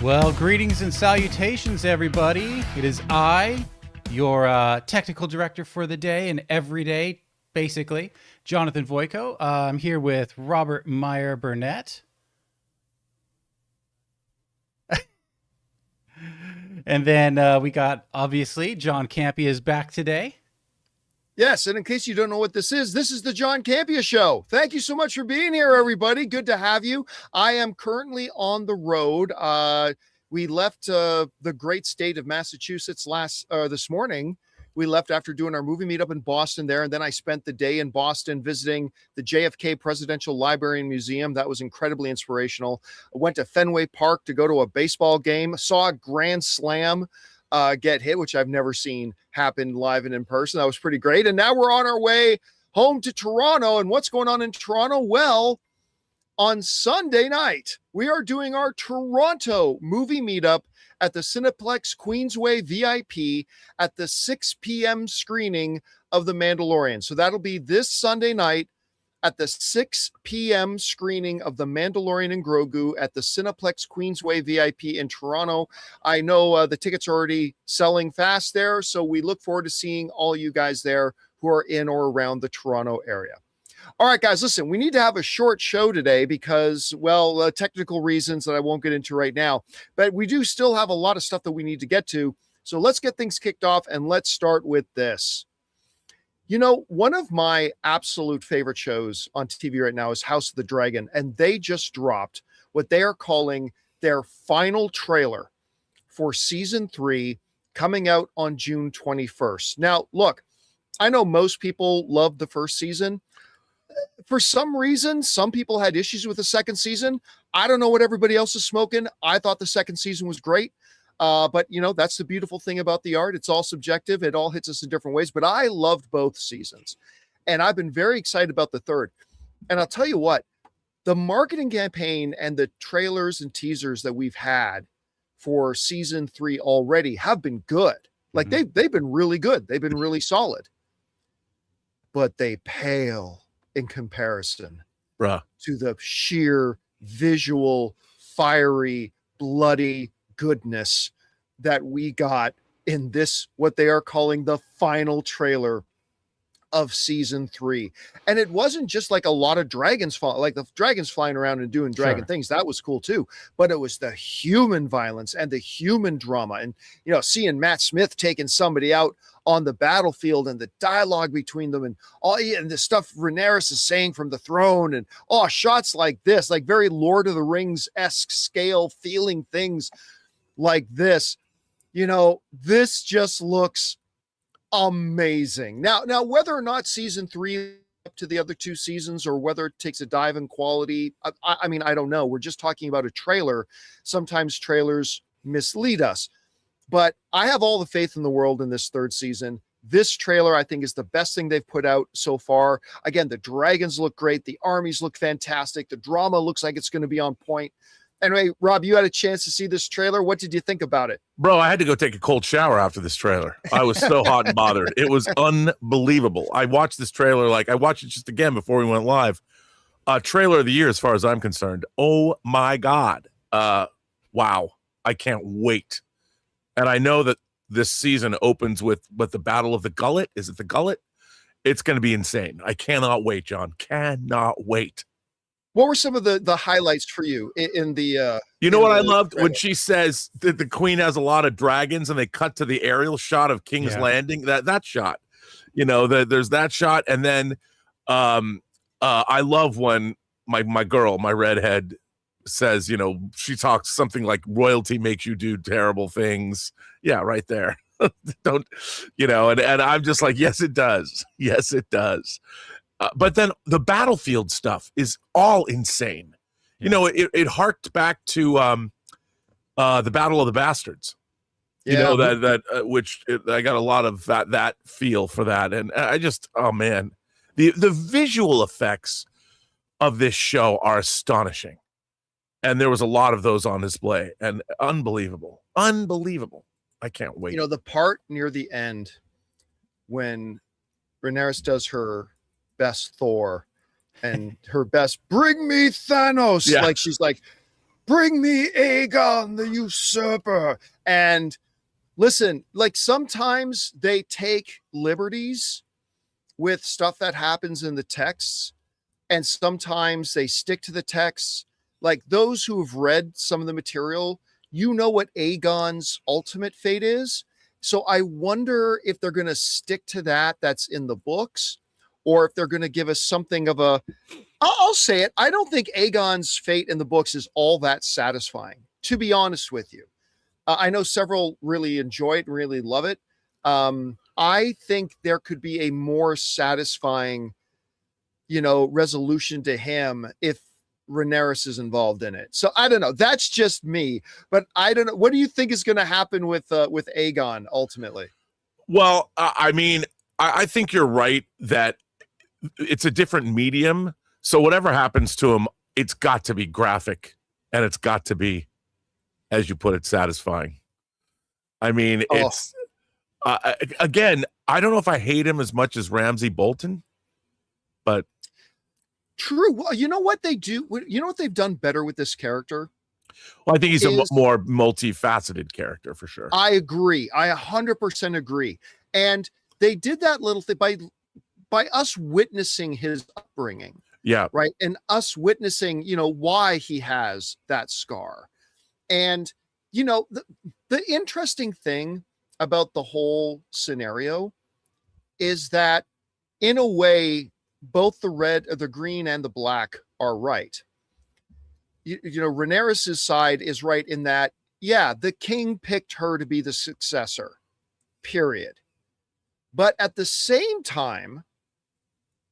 Well, greetings and salutations, everybody. It is I, your technical director for the day and every day, basically, Jonathan Voico. I'm here with Robert Meyer Burnett. And then we got, obviously, John Campea is back today. Yes, and in case you don't know what this is the John Campea Show. Thank you so much for being here, everybody. Good to have you. I am currently on the road. We left the great state of Massachusetts this morning. We left after doing our movie meetup in Boston there, and then I spent the day in Boston visiting the JFK Presidential Library and Museum. That was incredibly inspirational. I went to Fenway Park to go to a baseball game, saw a grand slam get hit, which I've never seen happen live and in person. That was pretty great. And now we're on our way home to Toronto. And what's going on in Toronto? Well, on Sunday night, we are doing our Toronto movie meetup at the Cineplex Queensway VIP at the 6 p.m. screening of The Mandalorian. So that'll be this Sunday night at the 6 p.m. screening of The Mandalorian and Grogu at the Cineplex Queensway VIP in Toronto. I know the tickets are already selling fast there, so we look forward to seeing all you guys there who are in or around the Toronto area. All right, guys, listen, we need to have a short show today because, well, technical reasons that I won't get into right now, but we do still have a lot of stuff that we need to get to. So let's get things kicked off, and let's start with this. You know, one of my absolute favorite shows on TV right now is House of the Dragon, and they just dropped what they are calling their final trailer for season 3 coming out on June 21st. Now, look, I know most people loved the first season. For some reason, some people had issues with the second season. I don't know what everybody else is smoking. I thought the second season was great. But, you know, that's the beautiful thing about the art. It's all subjective. It all hits us in different ways. But I loved both seasons. And I've been very excited about the third. And I'll tell you what, the marketing campaign and the trailers and teasers that we've had for season 3 already have been good. Like they've been really good. They've been really solid. But they pale in comparison to the sheer visual, fiery, bloody goodness that we got in this, what they are calling the final trailer of season 3. And it wasn't just like a lot of dragons like the dragons flying around and doing dragon things. That was cool too. But it was the human violence and the human drama. And, you know, seeing Matt Smith taking somebody out on the battlefield and the dialogue between them and all, and the stuff Rhaenyra is saying from the throne, and shots like this, like very Lord of the Rings-esque scale feeling things like this. You know, this just looks amazing. Now, whether or not season 3 up to the other 2 seasons or whether it takes a dive in quality, I mean, I don't know. We're just talking about a trailer. Sometimes trailers mislead us. But I have all the faith in the world in this third season. This trailer, I think, is the best thing they've put out so far. Again, the dragons look great. The armies look fantastic. The drama looks like it's going to be on point. Anyway, Rob, you had a chance to see this trailer. What did you think about it? Bro, I had to go take a cold shower after this trailer. I was so hot and bothered. It was unbelievable. I watched this trailer, I watched it just again before we went live. Trailer of the year, as far as I'm concerned. Oh, my God. Wow. I can't wait. And I know that this season opens with the Battle of the Gullet. Is it the Gullet? It's going to be insane. I cannot wait, John. Cannot wait. What were some of the highlights for you in the you know what I loved trailer? When she says that the queen has a lot of dragons and they cut to the aerial shot of King's Landing, that shot, you know, there's that shot. And then I love when my girl, my redhead, says, you know, she talks something like royalty makes you do terrible things. Yeah, right there. Don't, you know, and I'm just like, yes, it does. Yes, it does. But then the battlefield stuff is all insane. You know, it harked back to the Battle of the Bastards. You know, I got a lot of that feel for that. And I just, oh man, the visual effects of this show are astonishing. And there was a lot of those on display, and unbelievable. I can't wait. You know, the part near the end when Rhaenyra does her best Thor and her best bring me Thanos, like she's like, bring me Aegon the usurper. And listen, like sometimes they take liberties with stuff that happens in the texts, and sometimes they stick to the texts. Like those who have read some of the material, you know what Aegon's ultimate fate is. So I wonder if they're going to stick to that that's in the books, or if they're going to give us something of a, I'll say it, I don't think Aegon's fate in the books is all that satisfying, to be honest with you. I know several really enjoy it and really love it. I think there could be a more satisfying, resolution to him if Rhaenyra is involved in it. So I don't know. That's just me, but I don't know. What do you think is going to happen with Aegon ultimately? Well, I mean, I think you're right that it's a different medium. So whatever happens to him, it's got to be graphic, and it's got to be, as you put it, satisfying. I mean, it's again, I don't know if I hate him as much as Ramsay Bolton, but true. Well, you know what they do? You know what they've done better with this character? Well, I think he's a more multifaceted character for sure. I agree. I 100% agree. And they did that little thing by us witnessing his upbringing. Yeah. Right. And us witnessing, why he has that scar. And, the interesting thing about the whole scenario is that in a way, both the green and the black are right. Rhaenyra's side is right in that, yeah, the king picked her to be the successor, period. But at the same time,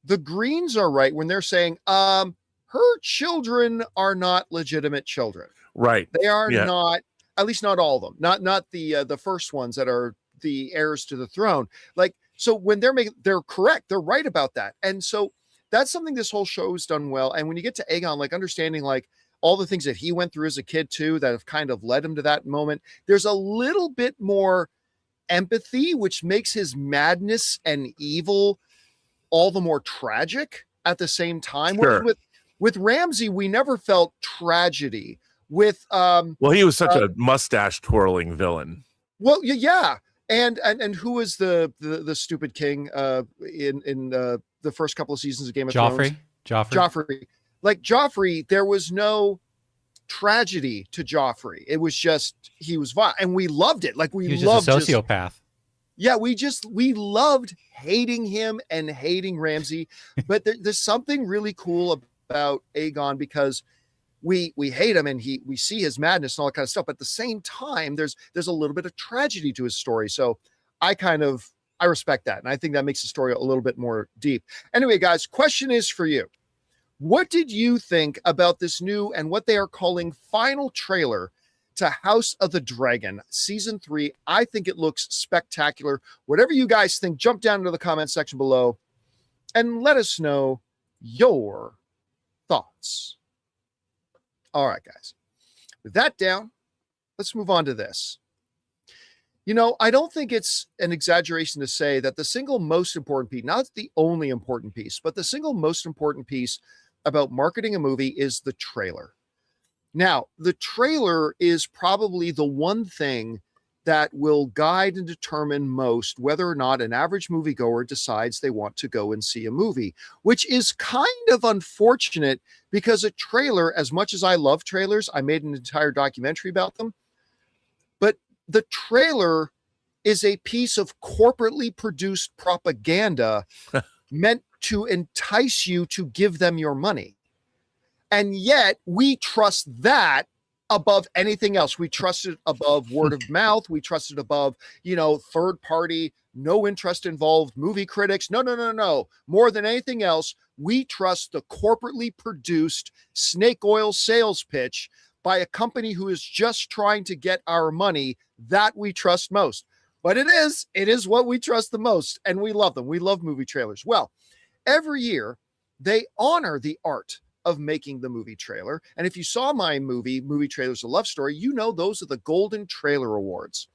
the greens are right when they're saying, her children are not legitimate children. Right. They are not, at least not all of them, not the first ones that are the heirs to the throne. Like, so when they're correct, they're right about that. And so that's something this whole show has done well. And when you get to Aegon, like understanding like all the things that he went through as a kid too, that have kind of led him to that moment, there's a little bit more empathy, which makes his madness and evil all the more tragic at the same time. Sure. With Ramsay, we never felt tragedy. With well, he was such a mustache twirling villain. Well, yeah. And who was the stupid king in the first couple of seasons of Game of Thrones? Joffrey. Like Joffrey, there was no tragedy to Joffrey. It was just he was vile, and we loved it. Like he was loved just a sociopath. Yeah, we loved hating him and hating Ramsay. But there's something really cool about Aegon because we hate him and we see his madness and all that kind of stuff. But at the same time, there's a little bit of tragedy to his story. So I respect that. And I think that makes the story a little bit more deep. Anyway, guys, question is for you. What did you think about this new and what they are calling final trailer to House of the Dragon season 3? I think it looks spectacular. Whatever you guys think, jump down into the comment section below and let us know your thoughts. All right, guys, with that down, let's move on to this. I don't think it's an exaggeration to say that the single most important piece, not the only important piece, but the single most important piece about marketing a movie is the trailer. Now, the trailer is probably the one thing that will guide and determine most whether or not an average moviegoer decides they want to go and see a movie, which is kind of unfortunate because a trailer, as much as I love trailers, I made an entire documentary about them, but the trailer is a piece of corporately produced propaganda meant to entice you to give them your money. And yet we trust that above anything else. We trust it above word of mouth. We trust it above, third party, no interest involved movie critics. No. More than anything else, we trust the corporately produced snake oil sales pitch by a company who is just trying to get our money. That we trust most. But it is what we trust the most. And we love them. We love movie trailers. Well, every year they honor the art of making the movie trailer. And if you saw my movie Trailers, A Love Story, those are the Golden Trailer Awards.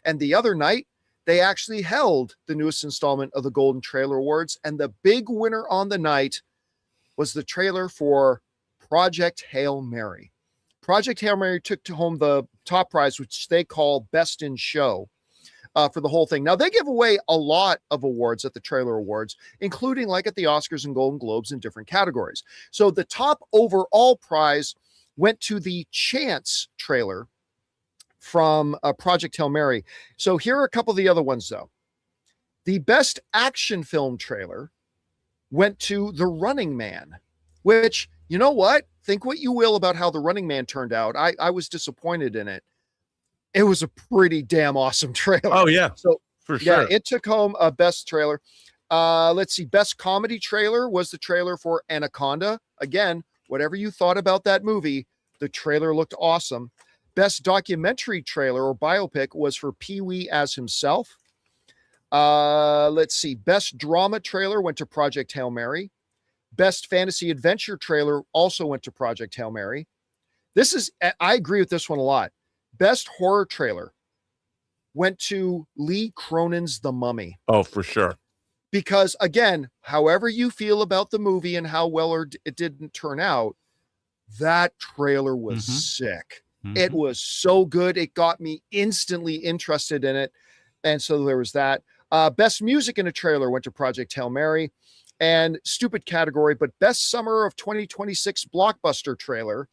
And the other night, they actually held the newest installment of the Golden Trailer Awards. And the big winner on the night was the trailer for Project Hail Mary. Project Hail Mary took home the top prize, which they call Best in Show. For the whole thing. Now, they give away a lot of awards at the Trailer Awards, including like at the Oscars and Golden Globes in different categories. So the top overall prize went to the Chance trailer from Project Hail Mary. So here are a couple of the other ones, though. The Best Action Film trailer went to The Running Man, which, you know what? Think what you will about how The Running Man turned out. I was disappointed in it. It was a pretty damn awesome trailer. Oh yeah, so for sure. Yeah, it took home a best trailer. Let's see, best comedy trailer was the trailer for Anaconda. Again, whatever you thought about that movie, the trailer looked awesome. Best documentary trailer or biopic was for Pee-wee as himself. Let's see, best drama trailer went to Project Hail Mary. Best fantasy adventure trailer also went to Project Hail Mary. I agree with this one a lot. Best horror trailer went to Lee Cronin's The Mummy. Oh, for sure. Because again, however you feel about the movie and how well it didn't turn out, that trailer was sick. It was so good. It got me instantly interested in it. And so there was that. Best music in a trailer went to Project Hail Mary. And stupid category, but best summer of 2026 blockbuster trailer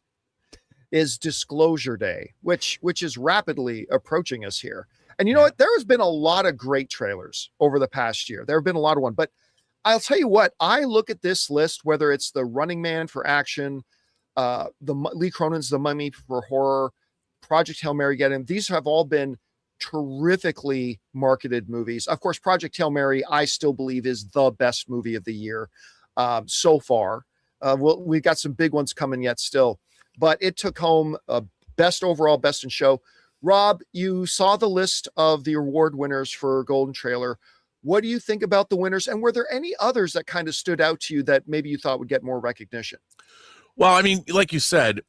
is Disclosure Day, which is rapidly approaching us here. And you know what? There has been a lot of great trailers over the past year. There have been a lot of one, but I'll tell you what, I look at this list, whether it's The Running Man for action, Lee Cronin's The Mummy for horror, Project Hail Mary, these have all been terrifically marketed movies. Of course, Project Hail Mary, I still believe is the best movie of the year so far. We've got some big ones coming yet still. But it took home best overall, best in show. Rob, you saw the list of the award winners for Golden Trailer. What do you think about the winners? And were there any others that kind of stood out to you that maybe you thought would get more recognition? Well, I mean, like you said,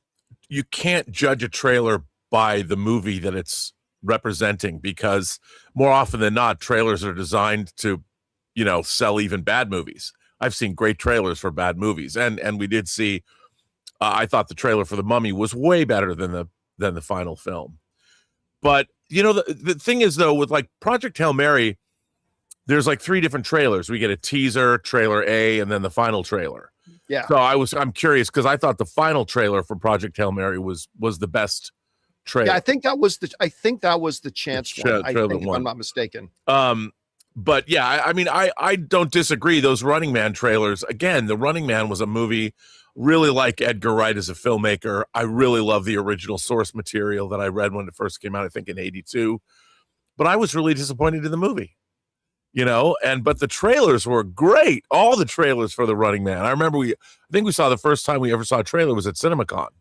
you can't judge a trailer by the movie that it's representing, because more often than not, trailers are designed to, sell even bad movies. I've seen great trailers for bad movies. And we did see, I thought the trailer for The Mummy was way better than the final film. But, the thing is, though, with like Project Hail Mary, there's like 3 different trailers. We get a teaser, trailer A, and then the final trailer. Yeah. So I'm curious, because I thought the final trailer for Project Hail Mary was the best trailer. Yeah, I think that was the Chance one. If I'm not mistaken. But yeah, I mean, I don't disagree. Those Running Man trailers, again, The Running Man was a movie. Really like Edgar Wright as a filmmaker. I really love the original source material that I read when it first came out, I think in 1982. But I was really disappointed in the movie, but the trailers were great. All the trailers for The Running Man. I remember I think we saw the first time we ever saw a trailer was at CinemaCon.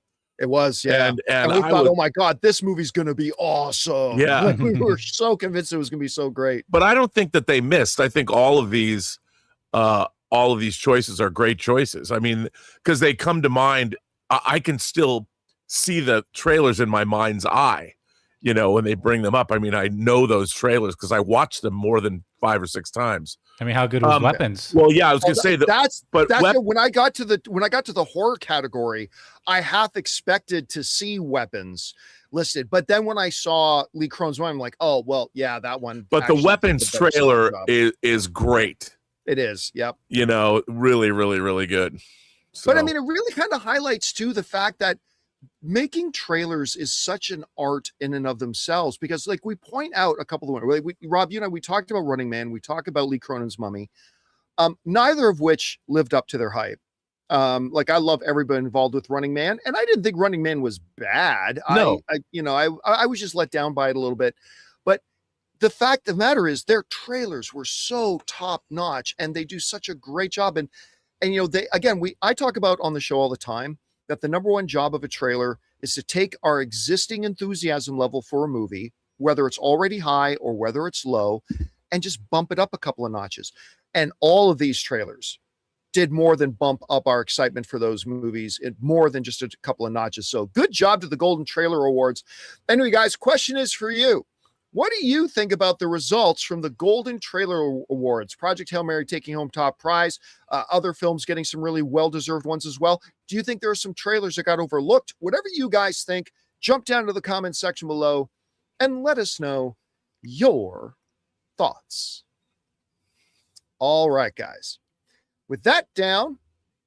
It was, yeah. And we thought, oh my God, this movie's going to be awesome. Yeah. Like, we were so convinced it was going to be so great. But I don't think that they missed. I think all of these choices are great choices. I mean, because they come to mind. I can still see the trailers in my mind's eye, when they bring them up. I mean, I know those trailers because I watched them more than 5 or 6 times. I mean, how good was Weapons? Well, yeah, I was going to say that. When I got to the horror category, I half expected to see Weapons listed, but then when I saw Lee Cronin's one, I'm like, oh well, yeah, that one. But the Weapons trailer is great. It is, yep. Really, really, really good. So. But I mean, it really kind of highlights too the fact that making trailers is such an art in and of themselves, because like we point out a couple of them. Rob, we talked about Running Man, we talked about Lee Cronin's Mummy, neither of which lived up to their hype. Like I love everybody involved with Running Man, and I didn't think Running Man was bad. No, I was just let down by it a little bit, but the fact of the matter is their trailers were so top notch, and they do such a great job. And I talk about on the show all the time that the number one job of a trailer is to take our existing enthusiasm level for a movie, whether it's already high or whether it's low, and just bump it up a couple of notches. And all of these trailers did more than bump up our excitement for those movies, more than just a couple of notches. So good job to the Golden Trailer Awards. Anyway, guys, question is for you. What do you think about the results from the Golden Trailer Awards? Project Hail Mary taking home top prize, other films getting some really well-deserved ones as well. Do you think there are some trailers that got overlooked? Whatever you guys think, jump down to the comment section below and let us know your thoughts. All right, guys. With that down,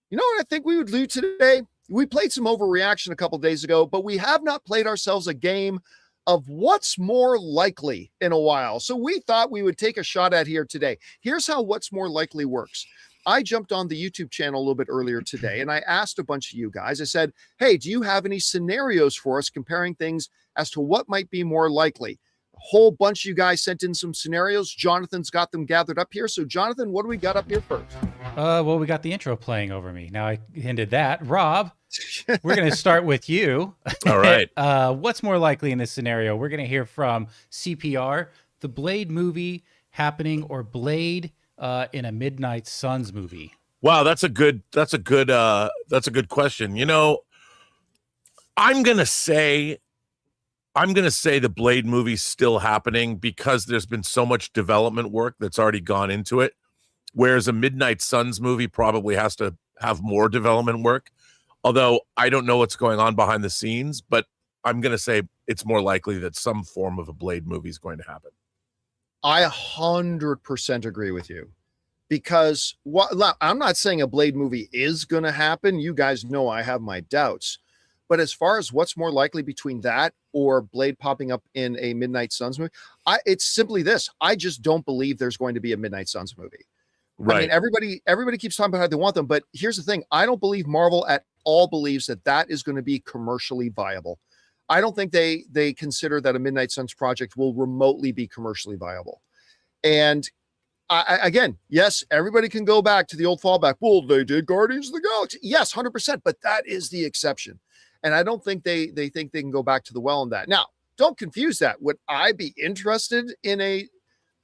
you know what I think we would do today? We played some overreaction a couple days ago, but we have not played ourselves a game of what's more likely in a while. So we thought we would take a shot at here today. Here's how what's more likely works. I jumped on the YouTube channel a little bit earlier today, and I asked a bunch of you guys, I said, hey, do you have any scenarios for us comparing things as to what might be more likely? A whole bunch of you guys sent in some scenarios. Jonathan's got them gathered up here. So Jonathan, what do we got up here first? Well, we got the intro playing over me. Now I hinted that. Rob, we're going to start with you. All right. What's more likely in this scenario? We're going to hear from CPR, the Blade movie happening, or Blade in a Midnight Suns movie. Wow, that's a good question. You know, I'm gonna say the Blade movie's still happening because there's been so much development work that's already gone into it. Whereas a Midnight Suns movie probably has to have more development work. Although I don't know what's going on behind the scenes, but I'm going to say it's more likely that some form of a Blade movie is going to happen. I 100% agree with you, because I'm not saying a Blade movie is going to happen. You guys know I have my doubts. But as far as what's more likely between that or Blade popping up in a Midnight Suns movie, it's simply this. I just don't believe there's going to be a Midnight Suns movie. Right. I mean, everybody keeps talking about how they want them, but here's the thing. I don't believe Marvel at all believes that is going to be commercially viable. I don't think they consider that a Midnight Suns project will remotely be commercially viable. And again, yes, everybody can go back to the old fallback. Well, they did Guardians of the Galaxy. Yes, 100%, but that is the exception. And I don't think they think they can go back to the well on that. Now, don't confuse that. Would I be interested in a,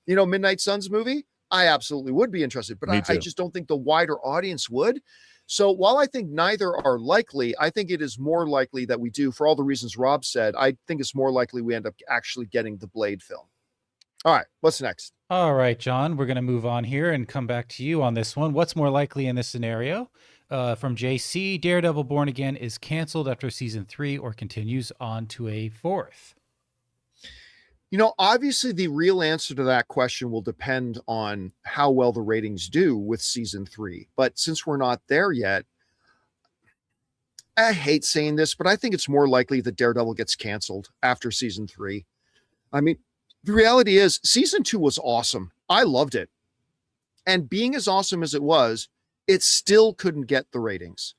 Midnight Suns movie? I absolutely would be interested, but I just don't think the wider audience would. So while I think neither are likely, I think it is more likely that we do, for all the reasons Rob said. I think it's more likely we end up actually getting the Blade film. All right, what's next? All right, John, we're going to move on here and come back to you on this one. What's more likely in this scenario? From JC, Daredevil Born Again is canceled after season 3 or continues on to a 4th. Obviously the real answer to that question will depend on how well the ratings do with season 3. But since we're not there yet, I hate saying this, but I think it's more likely that Daredevil gets canceled after season 3. I mean, the reality is season 2 was awesome. I loved it. And being as awesome as it was, it still couldn't get the ratings.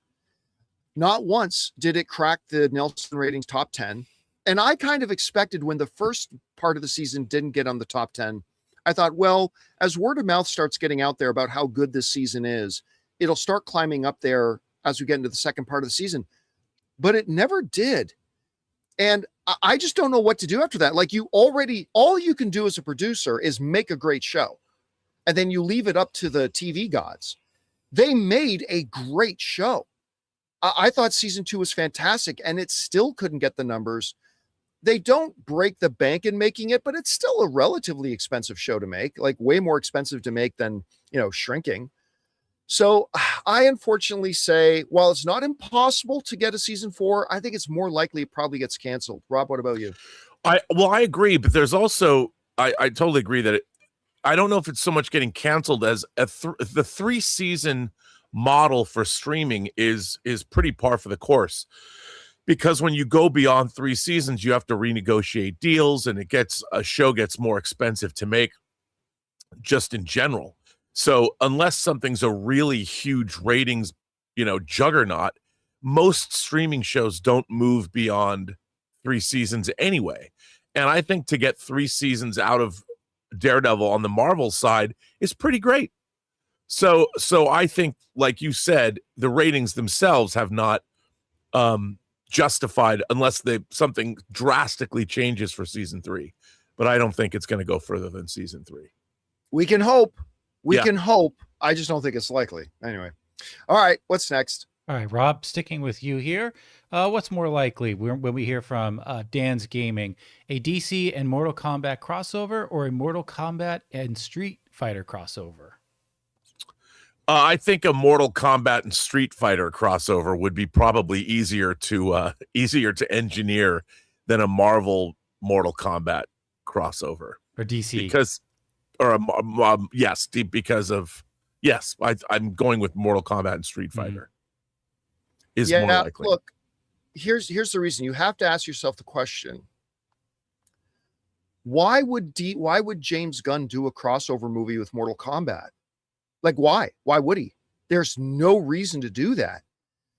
Not once did it crack the Nielsen ratings top 10. And I kind of expected when the first part of the season didn't get on the top 10, I thought, well, as word of mouth starts getting out there about how good this season is, it'll start climbing up there as we get into the second part of the season. But it never did. And I just don't know what to do after that. Like, all you can do as a producer is make a great show. And then you leave it up to the TV gods. They made a great show. I thought season 2 was fantastic, and it still couldn't get the numbers. They don't break the bank in making it, but it's still a relatively expensive show to make, like way more expensive to make than, Shrinking. So I unfortunately say, while it's not impossible to get a season 4, I think it's more likely it probably gets canceled. Rob, what about you? I agree, but there's also, I totally agree that I don't know if it's so much getting canceled as the 3-season model for streaming is pretty par for the course. Because when you go beyond 3 seasons, you have to renegotiate deals, and a show gets more expensive to make just in general. So unless something's a really huge ratings, juggernaut, most streaming shows don't move beyond 3 seasons anyway. And I think to get 3 seasons out of Daredevil on the Marvel side is pretty great. So I think, like you said, the ratings themselves have not justified unless something drastically changes for season 3. But I don't think it's going to go further than season 3. We can hope. We can hope. I just don't think it's likely. Anyway. All right. What's next? All right, Rob, sticking with you here. What's more likely when we hear from Dan's Gaming, a DC and Mortal Kombat crossover or a Mortal Kombat and Street Fighter crossover? I think a Mortal Kombat and Street Fighter crossover would be probably easier to engineer than a Marvel Mortal Kombat crossover. Or DC? Because, I'm going with Mortal Kombat and Street Fighter. Is more likely. Look, here's the reason. You have to ask yourself the question: why would James Gunn do a crossover movie with Mortal Kombat? Like, why? Why would he? There's no reason to do that.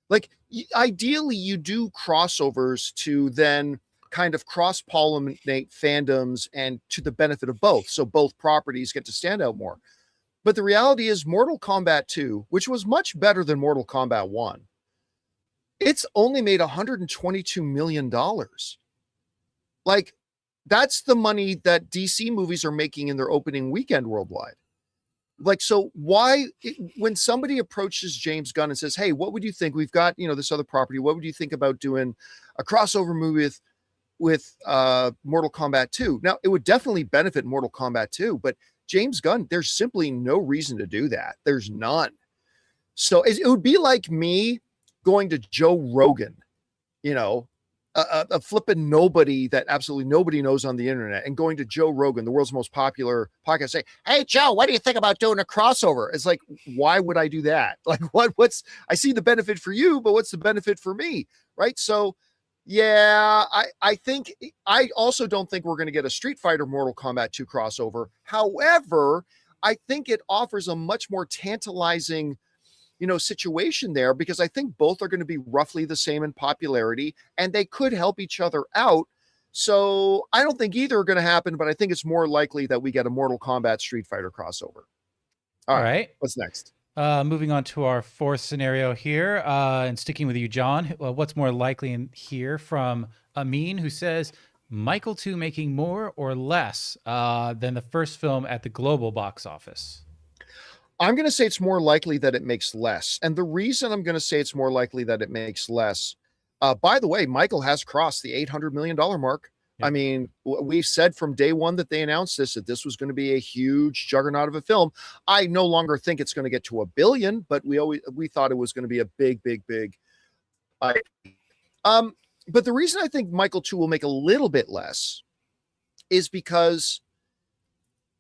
Like, ideally, you do crossovers to then kind of cross-pollinate fandoms and to the benefit of both, so both properties get to stand out more. But the reality is Mortal Kombat 2, which was much better than Mortal Kombat 1, it's only made $122 million. Like, that's the money that DC movies are making in their opening weekend worldwide. Like, so why, when somebody approaches James Gunn and says, hey, what would you think? We've got, this other property. What would you think about doing a crossover movie with Mortal Kombat 2? Now, it would definitely benefit Mortal Kombat 2, but James Gunn, there's simply no reason to do that. There's none. So it would be like me going to Joe Rogan, a flipping nobody that absolutely nobody knows on the internet, and going to Joe Rogan, the world's most popular podcast, say, hey, Joe, what do you think about doing a crossover? It's like, why would I do that? Like, I see the benefit for you, but what's the benefit for me? Right. So yeah, I also don't think we're going to get a Street Fighter Mortal Kombat 2 crossover. However, I think it offers a much more tantalizing situation there, because I think both are going to be roughly the same in popularity and they could help each other out. So I don't think either are going to happen, but I think it's more likely that we get a Mortal Kombat Street Fighter crossover. All right. What's next? Moving on to our fourth scenario here, and sticking with you, John, what's more likely in here from Amin, who says Michael 2 making more or less than the first film at the global box office? I'm going to say it's more likely that it makes less. And the reason I'm going to say it's more likely that it makes less, by the way, Michael has crossed the $800 million mark. Yep. I mean, we've said from day one that they announced that this was going to be a huge juggernaut of a film. I no longer think it's going to get to $1 billion, but we thought it was going to be a big. But the reason I think Michael 2 will make a little bit less is because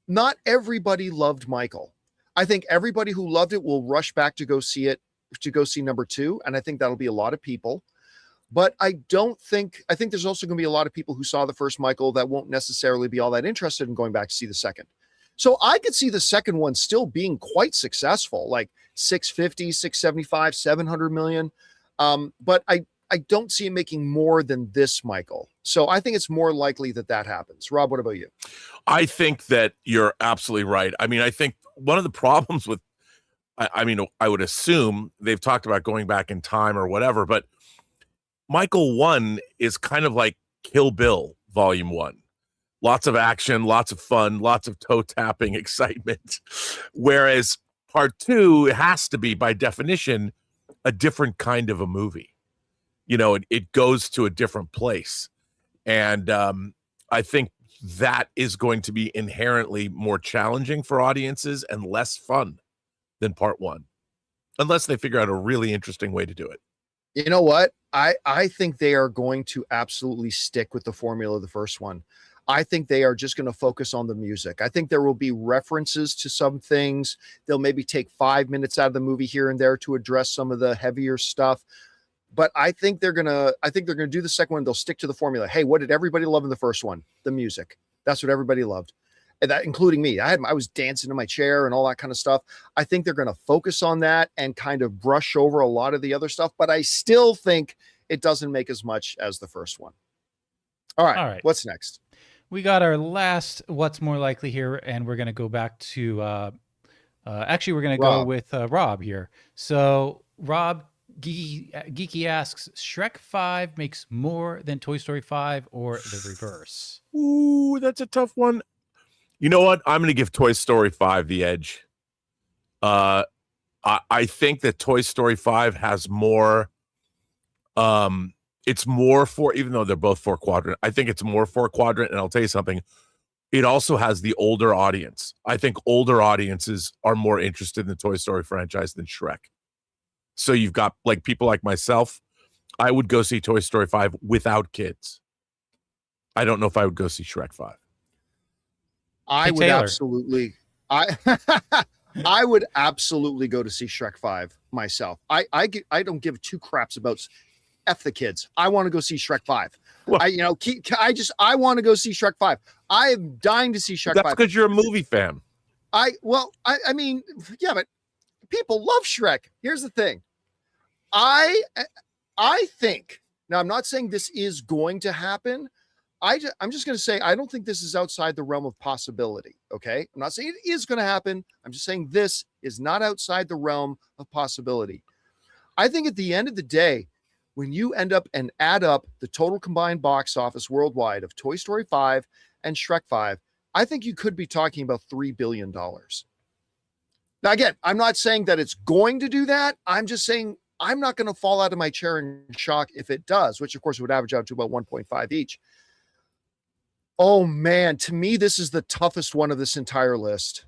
not everybody loved Michael. I think everybody who loved it will rush back to go see number 2. And I think that'll be a lot of people. But I think there's also going to be a lot of people who saw the first Michael that won't necessarily be all that interested in going back to see the second. So I could see the second one still being quite successful, like 650, 675, 700 million. But I don't see it making more than this Michael. So I think it's more likely that happens. Rob, what about you? I think that you're absolutely right. I mean, I think one of the problems with, I would assume they've talked about going back in time or whatever, but Michael 1 is kind of like Kill Bill Volume 1. Lots of action, lots of fun, lots of toe-tapping excitement. Whereas Part 2 has to be, by definition, a different kind of a movie. It goes to a different place. And I think that is going to be inherently more challenging for audiences and less fun than Part 1, unless they figure out a really interesting way to do it. You know what? I think they are going to absolutely stick with the formula of the first one. I think they are just going to focus on the music. I think there will be references to some things. They'll maybe take 5 minutes out of the movie here and there to address some of the heavier stuff. But I think they're gonna do the second one. They'll stick to the formula. Hey, what did everybody love in the first one? The music. That's what everybody loved. And that, including me. I was dancing in my chair and all that kind of stuff. I think they're going to focus on that and kind of brush over a lot of the other stuff. But I still think it doesn't make as much as the first one. All right. What's next? We got our last what's more likely here, and we're going to go back to actually we're going to go with Rob here. So Rob, Geeky asks, Shrek 5 makes more than Toy Story 5 or the reverse? Ooh, that's a tough one. You know what? I'm going to give Toy Story 5 the edge. I I think that Toy Story 5 has more. It's more for, even though they're both 4-quadrant, I think it's more 4-quadrant. And I'll tell you something. It also has the older audience. I think older audiences are more interested in the Toy Story franchise than Shrek. So you've got like people like myself. I would go see Toy Story 5 without kids. I don't know if I would go see Shrek 5. I would Taylor. absolutely. I would absolutely go to see Shrek 5 myself. I don't give two craps about F the kids. I want to go see Shrek 5. Well, I want to go see Shrek 5. I am dying to see Shrek 5. That's because you're a movie fan. I mean, yeah, but people love Shrek. Here's the thing. I think, now I'm not saying this is going to happen. I'm just going to say, I don't think this is outside the realm of possibility. Okay. I'm not saying it is going to happen. I'm just saying this is not outside the realm of possibility. I think at the end of the day, when you end up and add up the total combined box office worldwide of Toy Story 5 and Shrek 5, I think you could be talking about $3 billion. Now, again, I'm not saying that it's going to do that. I'm just saying I'm not going to fall out of my chair in shock if it does, which of course would average out to about 1.5 each. Oh man, to me, this is the toughest one of this entire list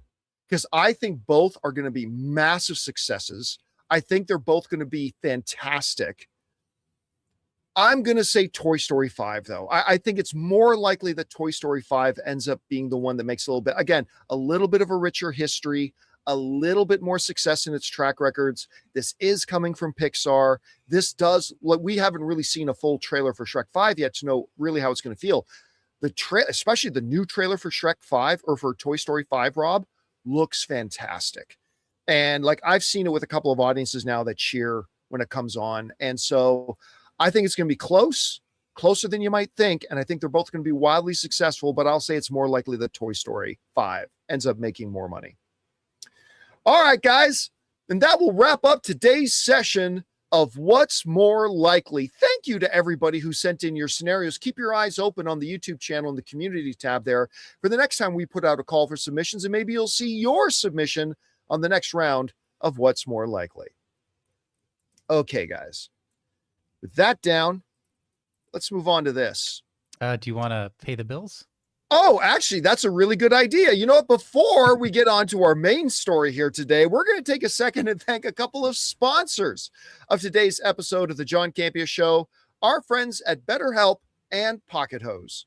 because I think both are going to be massive successes. I think they're both going to be fantastic. I'm going to say Toy Story 5, though. I think it's more likely that Toy Story 5 ends up being the one that makes a little bit of a richer history, a little bit more success in its track records. This is coming from Pixar. We haven't really seen a full trailer for Shrek 5 yet to know really how it's going to feel. Especially the new trailer for Shrek 5 or for Toy Story 5, Rob, looks fantastic. And like I've seen it with a couple of audiences now that cheer when it comes on. And so I think it's going to be closer than you might think. And I think they're both going to be wildly successful, but I'll say it's more likely that Toy Story 5 ends up making more money. All right, guys. And that will wrap up today's session of What's More Likely. Thank you to everybody who sent in your scenarios. Keep your eyes open on the YouTube channel and the community tab there for the next time we put out a call for submissions, and maybe you'll see your submission on the next round of What's More Likely. Okay, guys. With that down, let's move on to this. Do you want to pay the bills? Oh, actually, that's a really good idea. You know what? Before we get on to our main story here today, we're going to take a second and thank a couple of sponsors of today's episode of the John Campea Show, our friends at BetterHelp and Pocket Hose.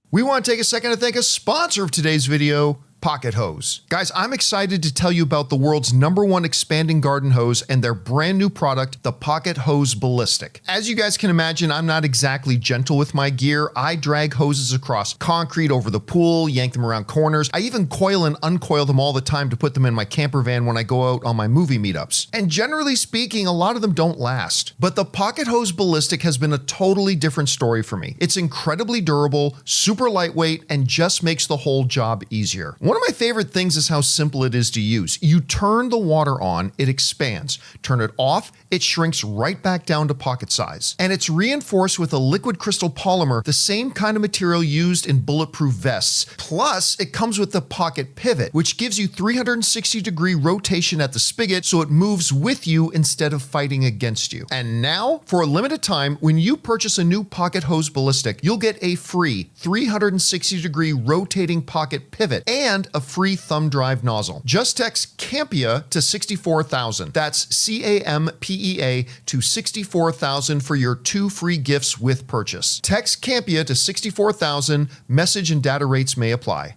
We want to take a second to thank a sponsor of today's video, Pocket Hose. Guys, I'm excited to tell you about the world's #1 expanding garden hose and their brand new product, the Pocket Hose Ballistic. As you guys can imagine, I'm not exactly gentle with my gear. I drag hoses across concrete over the pool, yank them around corners. I even coil and uncoil them all the time to put them in my camper van when I go out on my movie meetups. And generally speaking, a lot of them don't last. But the Pocket Hose Ballistic has been a totally different story for me. It's incredibly durable, super lightweight, and just makes the whole job easier. One of my favorite things is how simple it is to use. You turn the water on, it expands. Turn it off, it shrinks right back down to pocket size. And it's reinforced with a liquid crystal polymer, the same kind of material used in bulletproof vests. Plus, it comes with the pocket pivot, which gives you 360-degree rotation at the spigot so it moves with you instead of fighting against you. And now, for a limited time, when you purchase a new Pocket Hose Ballistic, you'll get a free 360-degree rotating pocket pivot and a free thumb drive nozzle. Just text Campea to 64,000. That's CAMPEA to 64,000 for your 2 free gifts with purchase. Text Campea to 64,000. Message and data rates may apply.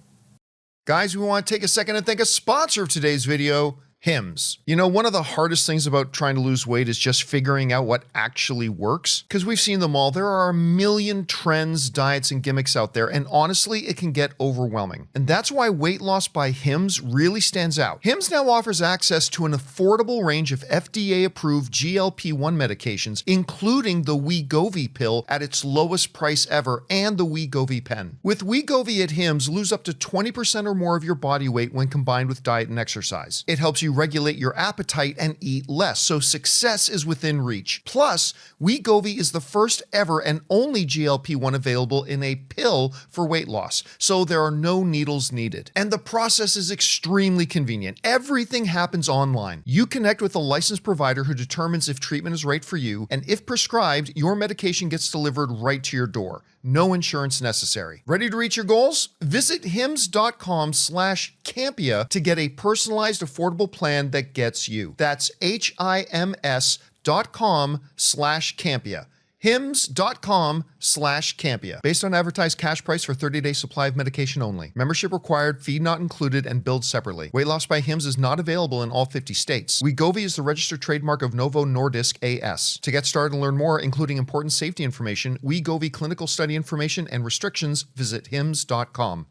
Guys, we want to take a second and thank a sponsor of today's video, Hims. You know, one of the hardest things about trying to lose weight is just figuring out what actually works. Because we've seen them all. There are a million trends, diets, and gimmicks out there, and honestly, it can get overwhelming. And that's why weight loss by Hims really stands out. Hims now offers access to an affordable range of FDA-approved GLP-1 medications, including the Wegovy pill at its lowest price ever, and the Wegovy pen. With Wegovy at Hims, lose up to 20% or more of your body weight when combined with diet and exercise. It helps you you regulate your appetite and eat less, so success is within reach. Plus, Wegovy is the first ever and only GLP-1 available in a pill for weight loss, so there are no needles needed. And the process is extremely convenient. Everything happens online. You connect with a licensed provider who determines if treatment is right for you, and if prescribed, your medication gets delivered right to your door. No insurance necessary. Ready to reach your goals? Visit hims.com/Campea to get a personalized, affordable plan that gets you. That's HIMS.com/Campea. hims.com/Campea. Based on advertised cash price for 30-day supply of medication only. Membership required, fee not included, and billed separately. Weight loss by Hims is not available in all 50 states. Wegovy is the registered trademark of Novo Nordisk AS. To get started and learn more, including important safety information, Wegovy clinical study information, and restrictions, visit hims.com.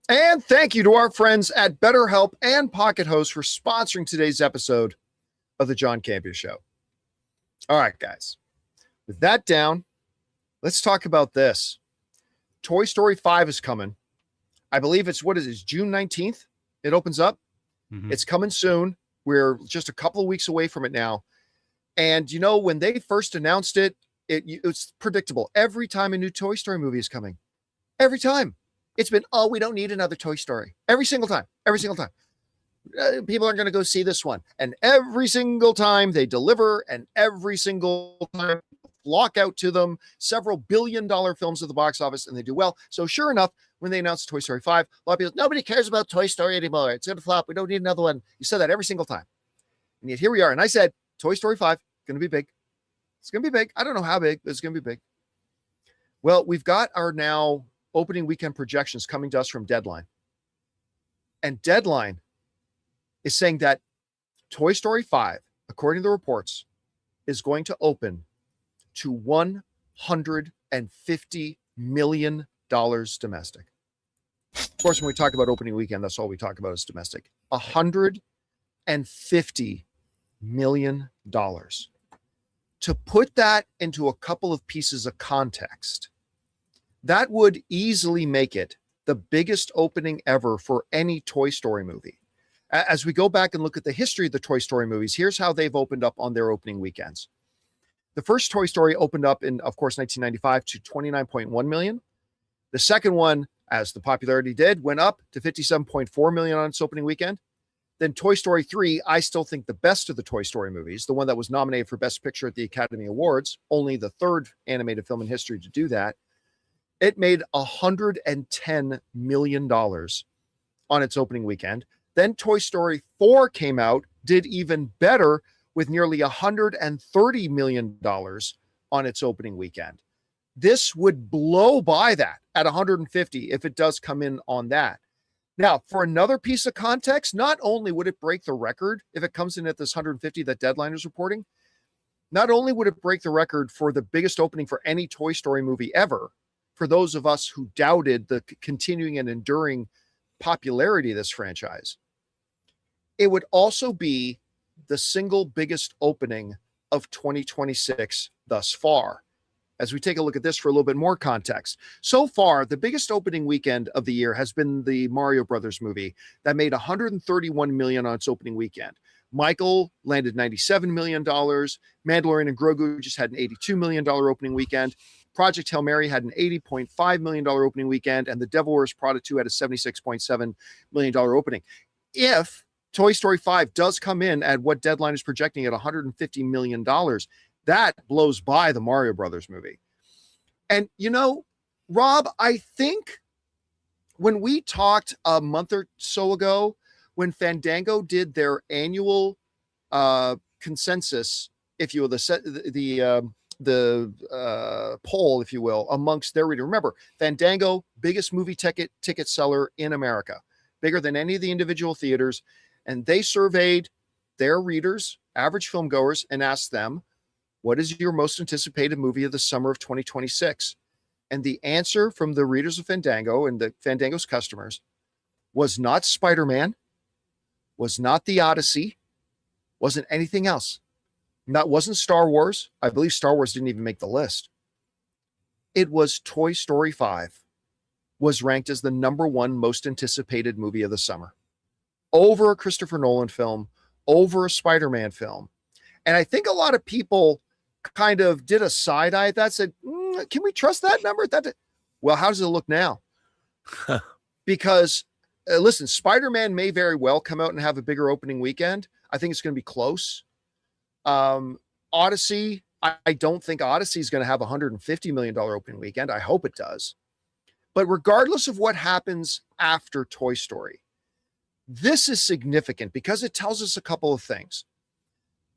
And thank you to our friends at BetterHelp and Pocket Host for sponsoring today's episode of the John Campea Show. All right, guys. With that down, let's talk about this. Toy Story 5 is coming. I believe it's June 19th. It opens up. Mhm. It's coming soon. We're just a couple of weeks away from it now. And you know, when they first announced it, it's predictable. Every time a new Toy Story movie is coming, every time it's been, oh, we don't need another Toy Story. Every single time. People aren't going to go see this one. And every single time they deliver, and every single time flock out to them, several billion-dollar films at the box office, and they do well. So sure enough, when they announced Toy Story 5, a lot of people, nobody cares about Toy Story anymore. It's going to flop. We don't need another one. You said that every single time. And yet here we are. And I said, Toy Story 5, going to be big. It's going to be big. I don't know how big, but it's going to be big. Well, we've got our now opening weekend projections coming to us from Deadline. And Deadline is saying that Toy Story 5, according to the reports, is going to open to $150 million domestic. Of course, when we talk about opening weekend, that's all we talk about is domestic. $150 million. To put that into a couple of pieces of context, that would easily make it the biggest opening ever for any Toy Story movie. As we go back and look at the history of the Toy Story movies, here's how they've opened up on their opening weekends. The first Toy Story opened up in, of course, 1995 to 29.1 million. The second one, as the popularity did, went up to 57.4 million on its opening weekend. Then Toy Story 3, I still think the best of the Toy Story movies, the one that was nominated for Best Picture at the Academy Awards, only the third animated film in history to do that. It made $110 million on its opening weekend. Then Toy Story 4 came out, did even better with nearly $130 million on its opening weekend. This would blow by that at 150 if it does come in on that. Now, for another piece of context, not only would it break the record if it comes in at this 150 that Deadline is reporting, not only would it break the record for the biggest opening for any Toy Story movie ever, for those of us who doubted the continuing and enduring popularity of this franchise, it would also be the single biggest opening of 2026 thus far. As we take a look at this for a little bit more context. So far, the biggest opening weekend of the year has been the Mario Brothers movie that made $131 million on its opening weekend. Michael landed $97 million. Mandalorian and Grogu just had an $82 million opening weekend. Project Hail Mary had an $80.5 million opening weekend, and The Devil Wears Prada 2 had a $76.7 million opening. If Toy Story 5 does come in at what Deadline is projecting at $150 million, that blows by the Mario Brothers movie. And, you know, Rob, I think when we talked a month or so ago, when Fandango did their annual consensus, if you will, the poll, if you will, amongst their readers. Remember, Fandango, biggest movie ticket seller in America, bigger than any of the individual theaters. And they surveyed their readers, average film goers, and asked them, what is your most anticipated movie of the summer of 2026? And the answer from the readers of Fandango and the Fandango's customers was not Spider-Man, was not The Odyssey, wasn't anything else. And that wasn't Star Wars. I believe Star Wars didn't even make the list. It was Toy Story 5 was ranked as the #1 most anticipated movie of the summer. over a Christopher Nolan film, over a Spider-Man film. And I think a lot of people kind of did a side eye at that, said, can we trust that number? Well, how does it look now? Because listen, Spider-Man may very well come out and have a bigger opening weekend. I think it's going to be close. Odyssey, I don't think Odyssey is going to have a $150 million opening weekend. I hope it does. But regardless of what happens after Toy Story, this is significant because it tells us a couple of things.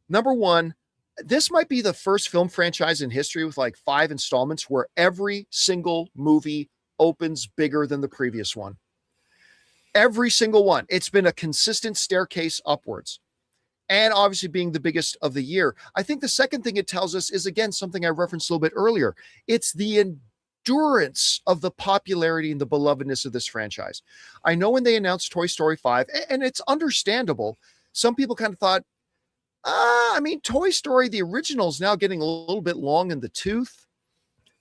Number one, this might be the first film franchise in history with like 5 installments where every single movie opens bigger than the previous one. Every single one. It's been a consistent staircase upwards. And obviously being the biggest of the year. I think the second thing it tells us is, again, something I referenced a little bit earlier. It's the endurance of the popularity and the belovedness of this franchise. I know when they announced Toy Story 5, and it's understandable, some people kind of thought, I mean, Toy Story, the original, is now getting a little bit long in the tooth.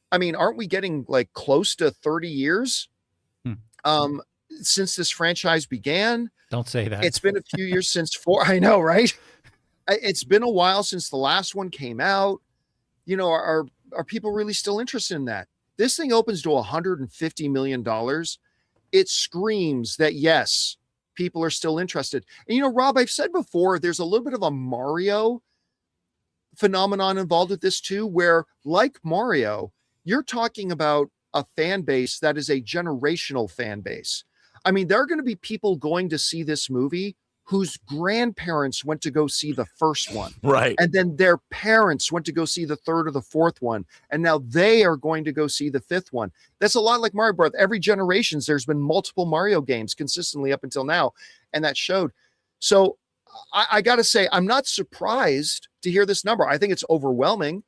I mean, aren't we getting like close to 30 years since this franchise began? Don't say that. It's been a few years since 4. I know, right? It's been a while since the last one came out. You know, are people really still interested in that? This thing opens to $150 million. It screams that, yes, people are still interested. And, you know, Rob, I've said before, there's a little bit of a Mario phenomenon involved with this too, where like Mario, you're talking about a fan base that is a generational fan base. I mean, there are going to be people going to see this movie whose grandparents went to go see the first one. Right. And then their parents went to go see the third or the fourth one. And now they are going to go see the fifth one. That's a lot like Mario Bros. Every generations, there's been multiple Mario games consistently up until now. And that showed. So I got to say, I'm not surprised to hear this number. I think it's overwhelming.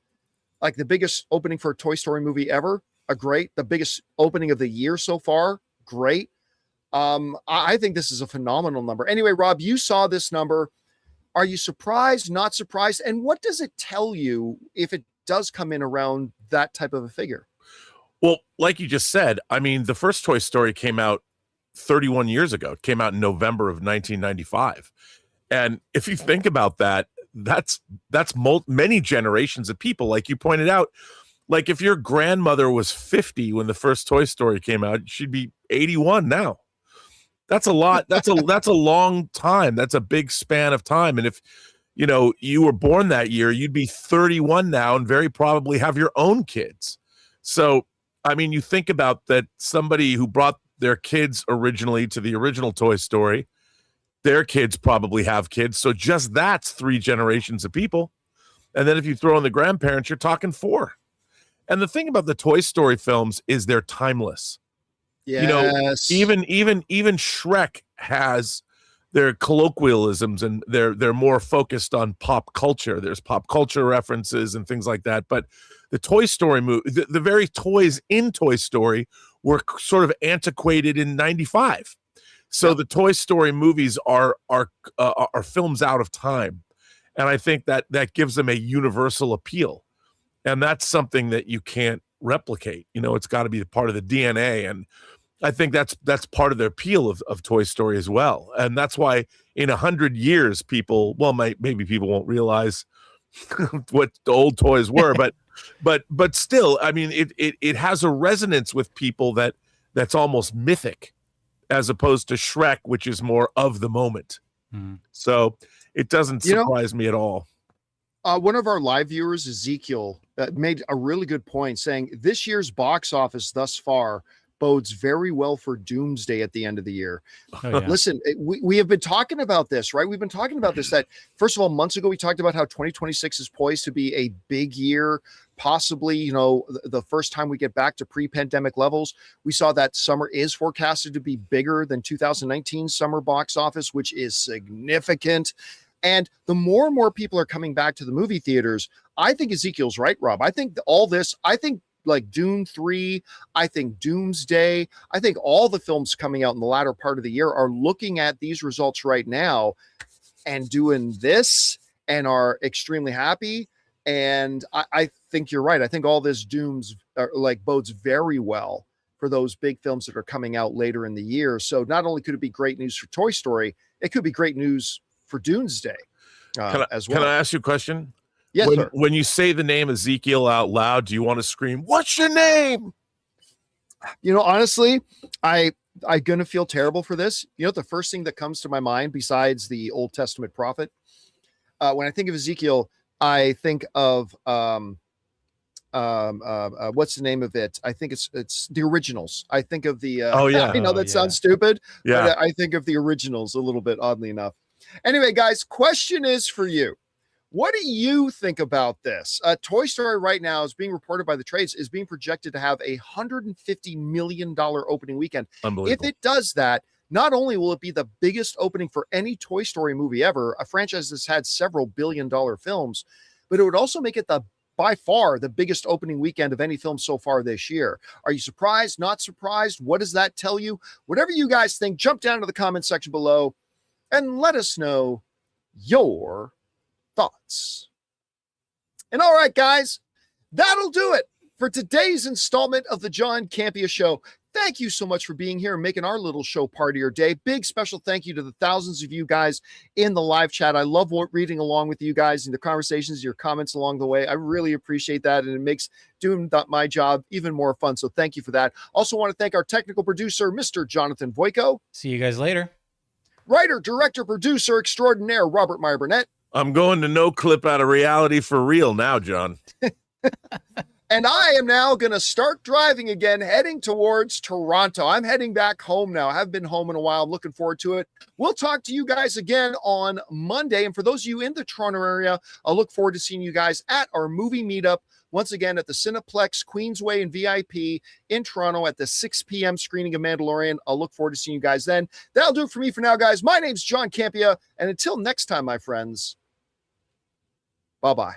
Like the biggest opening for a Toy Story movie ever, great. The biggest opening of the year so far, great. I think this is a phenomenal number. Anyway, Rob, you saw this number. Are you surprised, not surprised? And what does it tell you if it does come in around that type of a figure? Well, like you just said, I mean, the first Toy Story came out 31 years ago. It came out in November of 1995. And if you think about that, that's many generations of people. Like you pointed out, like if your grandmother was 50 when the first Toy Story came out, she'd be 81 now. That's a lot. That's a long time. That's a big span of time. And if, you know, you were born that year, you'd be 31 now and very probably have your own kids. So, I mean, you think about that, somebody who brought their kids originally to the original Toy Story, their kids probably have kids. So just that's 3 generations of people. And then if you throw in the grandparents, you're talking 4. And the thing about the Toy Story films is they're timeless. Yes. You know, even Shrek has their colloquialisms and they're more focused on pop culture. There's pop culture references and things like that. But the Toy Story movie, the very toys in Toy Story were sort of antiquated in 95. So the Toy Story movies are films out of time. And I think that gives them a universal appeal. And that's something that you can't replicate. You know, it's got to be part of the DNA. And I think that's part of the appeal of Toy Story as well. And that's why in 100 years, people, well, maybe people won't realize what the old toys were, but still, I mean, it has a resonance with people that's almost mythic, as opposed to Shrek, which is more of the moment. Mm-hmm. So it doesn't surprise me at all. One of our live viewers, Ezekiel, made a really good point, saying this year's box office thus far bodes very well for Doomsday at the end of the year. Oh, yeah. Listen, we have been talking about this, right? We've been talking about this, that first of all, months ago, we talked about how 2026 is poised to be a big year, possibly, you know, the first time we get back to pre-pandemic levels. We saw that summer is forecasted to be bigger than 2019 summer box office, which is significant. And the more and more people are coming back to the movie theaters, I think Ezekiel's right, Rob. I think like Dune 3, I think Doomsday, I think all the films coming out in the latter part of the year are looking at these results right now and doing this and are extremely happy. And I think you're right. I think all this bodes very well for those big films that are coming out later in the year. So not only could it be great news for Toy Story, it could be great news for Doomsday as well. Can I ask you a question? Yes, sir. When you say the name Ezekiel out loud, do you want to scream, "What's your name"? You know, honestly, I'm gonna feel terrible for this. You know, the first thing that comes to my mind, besides the Old Testament prophet, when I think of Ezekiel, I think of what's the name of it? I think it's the originals. I think of the Oh yeah. I know that sounds stupid, Yeah. but I think of the originals a little bit, oddly enough. Anyway, guys, question is for you. What do you think about this? Toy Story right now is being reported by the trades is being projected to have $150 million opening weekend. Unbelievable. If it does that, not only will it be the biggest opening for any Toy Story movie ever, a franchise that's had several billion-dollar films, but it would also make it by far the biggest opening weekend of any film so far this year. Are you surprised? Not surprised? What does that tell you? Whatever you guys think, jump down to the comment section below and let us know your thoughts. And all right, guys, that'll do it for today's installment of the John Campea Show. Thank you so much for being here and making our little show part of your day. Big special thank you to the thousands of you guys in the live chat. I love reading along with you guys and the conversations, your comments along the way. I really appreciate that, and it makes doing my job even more fun. So thank you for that. Also want to thank our technical producer, Mr. Jonathan Voico. See you guys later. Writer, director, producer extraordinaire, Robert Meyer Burnett. I'm going to no clip out of reality for real now, John. And I am now going to start driving again, heading towards Toronto. I'm heading back home now. I haven't been home in a while. I'm looking forward to it. We'll talk to you guys again on Monday. And for those of you in the Toronto area, I'll look forward to seeing you guys at our movie meetup once again at the Cineplex Queensway and VIP in Toronto at the 6 p.m. screening of Mandalorian. I'll look forward to seeing you guys then. That'll do it for me for now, guys. My name's John Campea. And until next time, my friends, bye-bye.